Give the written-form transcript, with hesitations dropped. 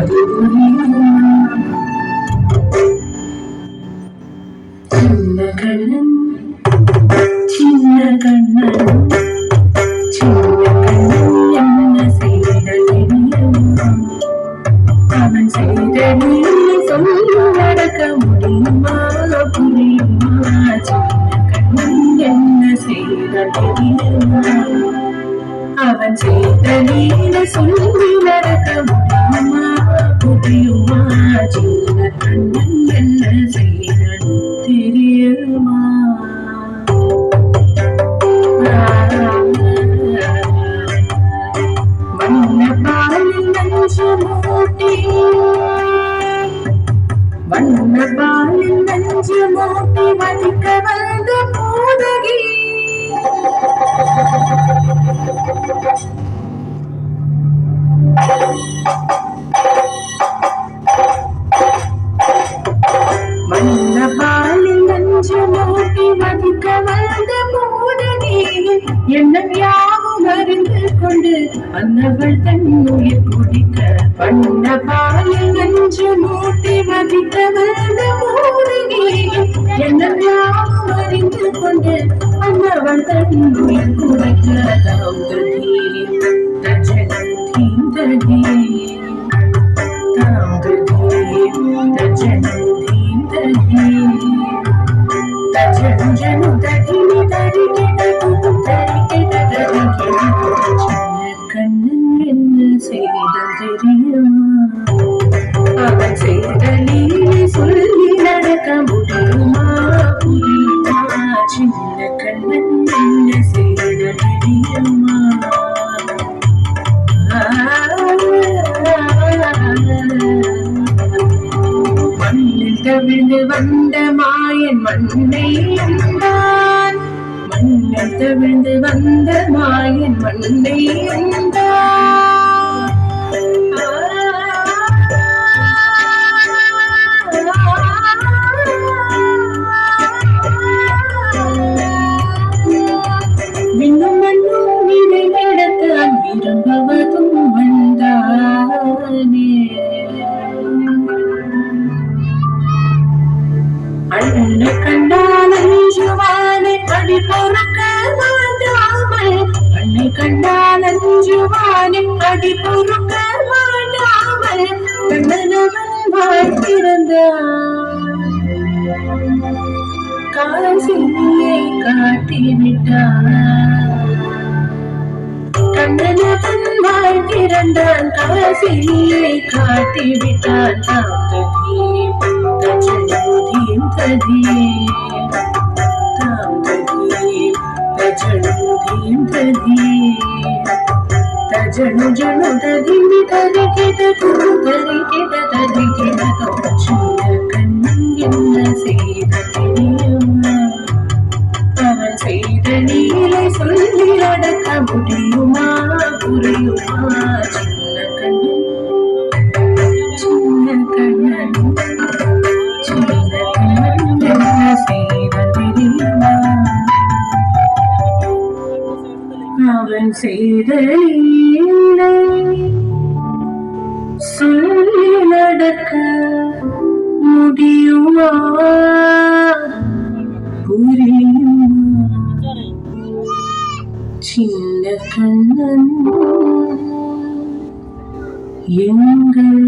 அது புரியுமா? சின்ன கண்ணன் சின்ன கண்ணன் சின்ன கண்ணன் என்ன செய்த தெரியுமா? அவன் செய்த நீ சொல்லி நடக்க முடியுமா புரியுமா? சின்ன கண்ணன் என்ன செய்த தெரியுமா? அவன் செய்த நீல சொல்லி நடக்க முடியுமா புரியுமா? சின்ன கண்ணன் என்ன செய்த தெரியுமா? வண்ண பாலில் நஞ்சு மூட்டி வண்ண பாலில் நஞ்சு மூட்டி மதிக்க வந்த மோதகி வண்ண பாலில் நஞ்சு மூட்டி மதிக்க வந்த மோதகி எண்ணம் யாவும் அறிந்து கொண்டு அன்னவள் தன் உயிர் குடிக்க வண்ண பாலில் நஞ்சு மூட்டி மதிக்க வந்த மோதகி எண்ணம் யாவும் அறிந்து கொண்டு அன்னவள் தன் உயிர் குடிக்க தாம் ததி தஜனதீம் ததி தாம் ததி தஜனதீம் ததி தஜனஜனு ததினி தரிகிட தரிகிட தரிகிட சின்ன கண்ணன் என்ன செய்த தெரியுமா? அவன் செய்த லீலை சொல்லி நடக்க முடியுமா புரியுமா? சின்ன கண்ணன் என்ன செய்த தெரியுமா? மண்ணில் தவிழ்ந்து வந்த மாயன் மண்ணை உண்டான் மண்ணில் தவிழ்ந்து வந்த மாயன் மண்ணை உண்டான் விண்ணும் மண்ணும் நிறைந்திடத்தான் விரும்புவதும் வந்தானே அண்ண கண்டால் அஞ்சுவானை அடி பொறுக்க மாட்டாமல் அன்னை கண்டால் அஞ்சுவானை அடி பொறுக்க மாட்டாமல் கண்ணனவன் வாழ்த்திருந்தான் காசியை காட்டிவிட்டான் கண்ணனவன் வாழ்த்திருந்தான் காசியை காட்டிவிட்டான் தாம் ததீம் தஜனோதீம் ததீம் தாம் ததீம் தஜனோதீம் ததீம் தஜனு ஜனு ததிமி தரிகிட தரிகிட தரிகிட சின்ன கண்ணன் என்ன செய்த தெரியுமா? அவன் செய்த நீலை சொல்லி அடக்க முடியுமா புரியுமா? சின்ன கண்ணன் சின்ன கண்ணன் சின்ன கண்ணன் என்ன செய்த தெரியுமா? அவன் செய்த லீலை சொல்லி நடக்க முடியுமா புரியுமா? சின்ன கண்ணன் எங்கள்